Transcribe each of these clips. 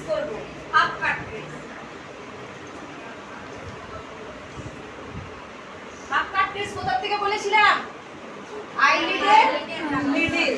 করব, half cut piece. Half cut piece কোথা থেকে বলেছিলাম? আইলিডের মিডল।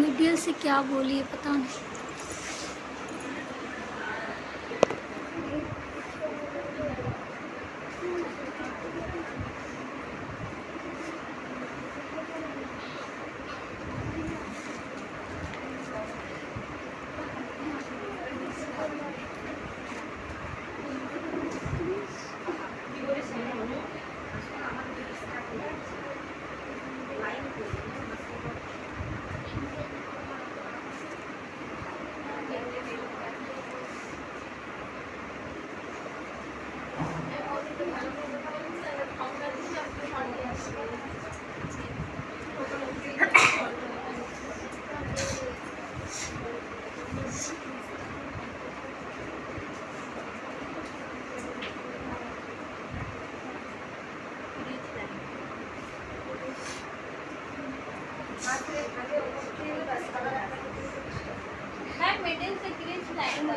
मिडिल से क्या बोली है पता नहीं। मिडिल से क्रीज लाइन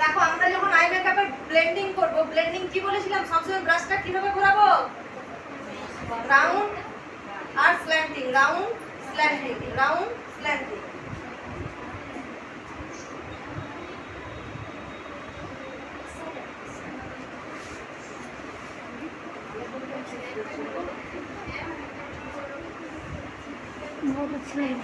দেখো আমরা যখন আই মেকআপের ব্লেন্ডিং করব, ব্লেন্ডিং কি বলেছিলাম? সবসময় ব্রাশটা কিভাবে ঘোরাবো? রাউন্ড আর slanting, round slanting, round slanting. बहुत अच्छा है।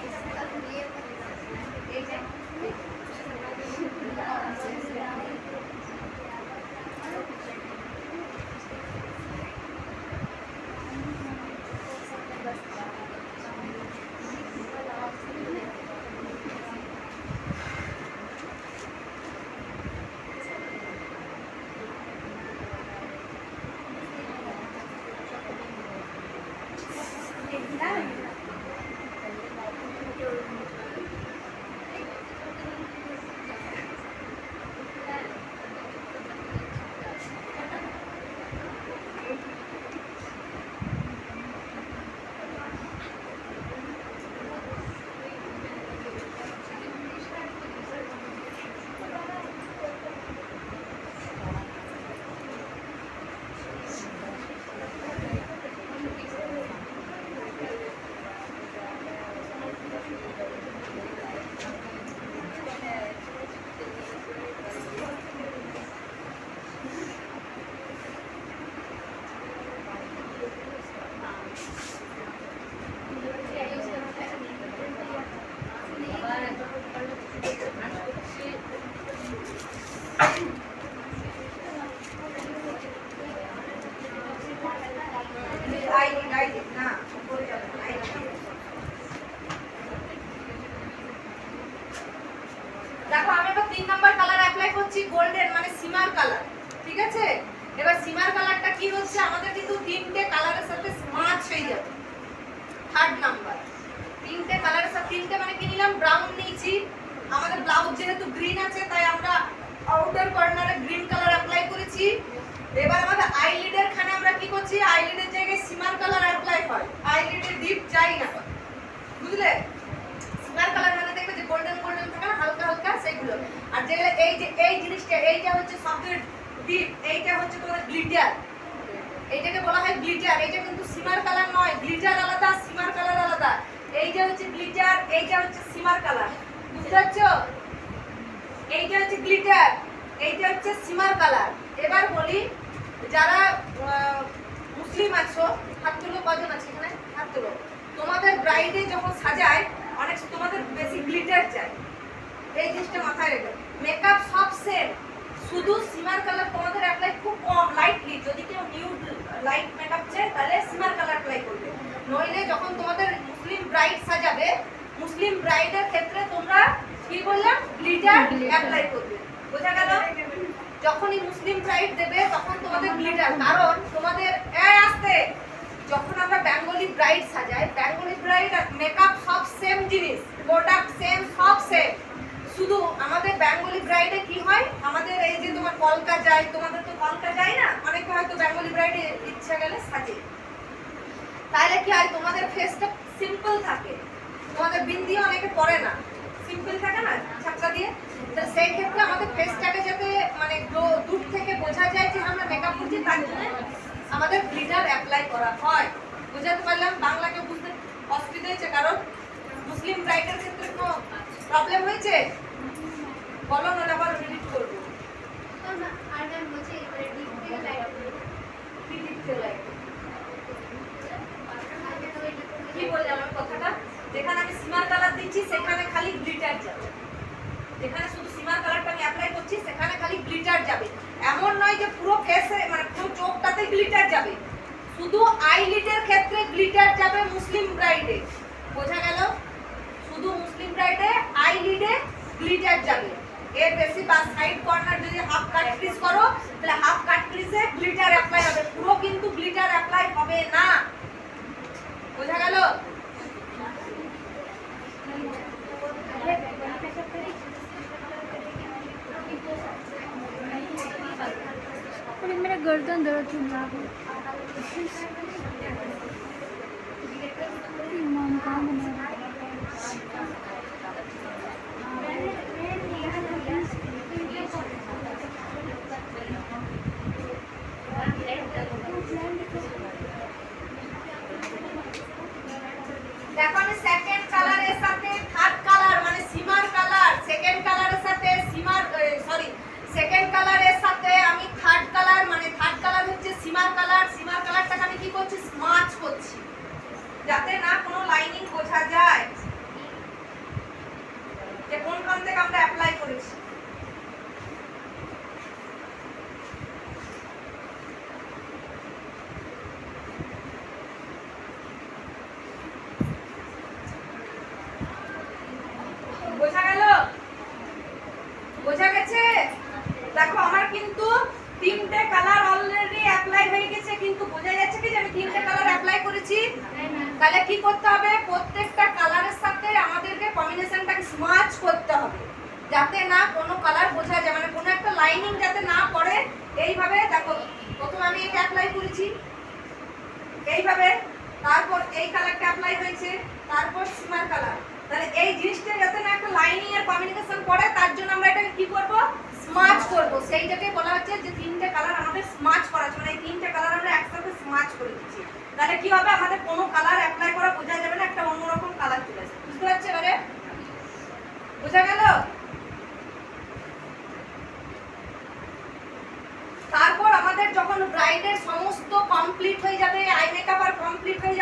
3 নাম্বার কালার অ্যাপ্লাই করছি গোল্ডেন মানে সিমার কালার, ঠিক আছে? এবার সিমার কালারটা কি হচ্ছে আমাদের কিন্তু তিনটে কালারের সাথে ম্যাচ হয়ে যাবে। 3rd নাম্বার তিনটে কালারের সাথে, তিনটে মানে কি নিলাম, ব্রাউন নিয়েছি, আমাদের ব্লাউজ যেহেতু গ্রিন আছে তাই আমরা আউটার কর্নারে গ্রিন কালার অ্যাপ্লাই করেছি। এবার আমাদের আইলিডের খানে আমরা কি করছি, আইলিডের জায়গায় সিমার কালার অ্যাপ্লাই হয়, আইলিডের ডিপ যাই না, বুঝলে? সিমার কালার মানে দেখবে যে গোল্ডেন গোল্ডেন থাকে না হালকা হালকা, সেগুলো। আর যেগুলো এই যে এই জিনিসটা, এইটা হচ্ছে সবচেয়ে ডিপ, এইটা হচ্ছে তোমাদের গ্লিটার, এইটাকে বলা হয় গ্লিটার। এইটা কিন্তু সিমার কালার নয়, গ্লিটার আলাদা, সিমার কালার আলাদা। এইটা হচ্ছে গ্লিটার, এইটা হচ্ছে সিমার কালার, বুঝতে পারছো? এইটা হচ্ছে গ্লিটার, এইটা হচ্ছে সিমার কালার। এবার বলি, যারা মুসলিম আছো হাত তুলো, কজন আছে এখানে? হাত তুলো। তোমাদের ব্রাইডে যখন সাজায় অনেক তোমাদের বেশি গ্লিটার চাই, এই জিনিসটা মাথায় রেখো। মেকআপ সব সেম, শুধু সিমার কালার তোমাদের অ্যাপ্লাই খুব কম, লাইটলি। যদি কেউ নিউড লাইট মেকআপ চায় তাহলে সিমার কালার অ্যাপ্লাই করবে, নইলে যখন তোমাদের মুসলিম ব্রাইড সাজাবে, মুসলিম ব্রাইডের ক্ষেত্রে তোমরা কি বললাম, গ্লিটার অ্যাপ্লাই করবে, বোঝা গেল? যখনই মুসলিম ব্রাইড দেবে তখন তোমাদের গ্লিটার, কারণ তোমাদের আসতে যখন আমরা বেঙ্গলি ব্রাইড সাজাই, বেঙ্গলি ব্রাইড আর মেকআপ সব সেম জিনিস, প্রোডাক্ট সেম, সব সেম। শুধু আমাদের বেঙ্গলি ব্রাইডে কি হয়, আমাদের এই যে তোমার কলকা যায়, তোমাদের তো কলকা যায় না, অনেকে হয়তো বেঙ্গলি ব্রাইডে ইচ্ছা গেলে সাজে, তাহলে কি হয় তোমাদের ফেসটা সিম্পল থাকে, তোমাদের বিন্দি অনেকে পরে না, সিম্পল থাকে না ছাপটা দিয়ে। তো সেই ক্ষেত্রে আমাদের ফেসটাকে যাতে মানে দূর থেকে বোঝা যায় যে আমরা মেকআপ করছি, তার জন্য আমাদের গ্লিটার অ্যাপ্লাই করা হয়। বুঝাতে পারলাম? বাংলাকে বুঝতে অসুবিধা হয়েছে কারণ? মুসলিম ব্রাইডের ক্ষেত্রে কোনো প্রবলেম হয়েছে? বলো না, আবার ডিলিট করবো। আর ম্যাম বলছে এবারে ডিপ থেকে লাইট ডিলিট করে লাইট কি বললাম আমার কথাটা? যেখানে আমি সিমার কালার দিচ্ছি সেখানে খালি গ্লিটার যাবে, যেখানে শুধু সিমার কালারটা আমি অ্যাপ্লাই করছি সেখানে খালি গ্লিটার যাবে। এমন নয় যে পুরো ফেসে মানে পুরো চোখটাতে গ্লিটার যাবে, শুধু আইলিডের ক্ষেত্রে গ্লিটার যাবে মুসলিম ব্রাইডে, বোঝা গেল? শুধু মুসলিম ব্রাইডে আইলিডে গ্লিটার যাবে, এর বেশি বা সাইড কর্নার যদি হাফ কাট ক্রিজ করো তাহলে হাফ কাট ক্রিজে গ্লিটার অ্যাপ্লাই হবে, পুরো কিন্তু গ্লিটার অ্যাপ্লাই হবে না, বোঝা গেল? अरे मेरा गर्दन दर्द हो रहा है। इमाम कहाँ बना रहा है? দেখো আমি সেকেন্ড কালারের সাথে থার্ড কালার মানে সিমার কালার, সেকেন্ড কালারের সাথে সিমার সেকেন্ড কালারের সাথে আমি থার্ড কালার মানে থার্ড কালার হচ্ছে সিমার কালার, সিমার কালারটাকে আমি কি করছি, স্মাচ করছি যাতে না কোনো লাইনিং বোঝা যায় যে কোনখান থেকে আমরা অ্যাপ্লাই করেছি। বোঝা গেল? বোঝা গেছে? দেখো আমার কিন্তু তিনটে কালার অলরেডি অ্যাপ্লাই হয়ে গেছে, কিন্তু বোঝা যাচ্ছে কি যে আমি তিনটে কালার অ্যাপ্লাই করেছি। তাহলে কি করতে হবে, প্রত্যেকটা কালারের সাথে আমাদেরকে কম্বিনেশনটাকে স্মাচ করতে হবে যাতে না কোনো কালার বোঝা যায়, মানে কোনো একটা লাইনিং যাতে না পড়ে। এইভাবে দেখো, প্রথমে আমি এটা অ্যাপ্লাই করেছি এইভাবে, তারপর এই কালারটা অ্যাপ্লাই হয়েছে, তারপর সিমার কালার। তাহলে এই জিনিসটা যাতে না একটা লাইনিং এর কমিউনিকেশন পড়ে তার জন্য আমরা এটাকে কি করব, স্মাচ করব। সেইটাকে বলা হচ্ছে যে তিনটে কালার আমাদের স্মাচ করা আছে, মানে এই তিনটে কালার আমরা একসাথে স্মাচ করে দিচ্ছি। তাহলে কি হবে, আমাদের কোনো কালার অ্যাপ্লাই করা বোঝা যাবে না, একটা অন্যরকম কালার চলে আসবে। বুঝতে পারছো এবারে? বোঝা গেল? তারপর আমাদের যখন ব্রাইডের সমস্ত কমপ্লিট হয়ে যাবে, আই মেকআপ আর কমপ্লিট হয়ে যাবে,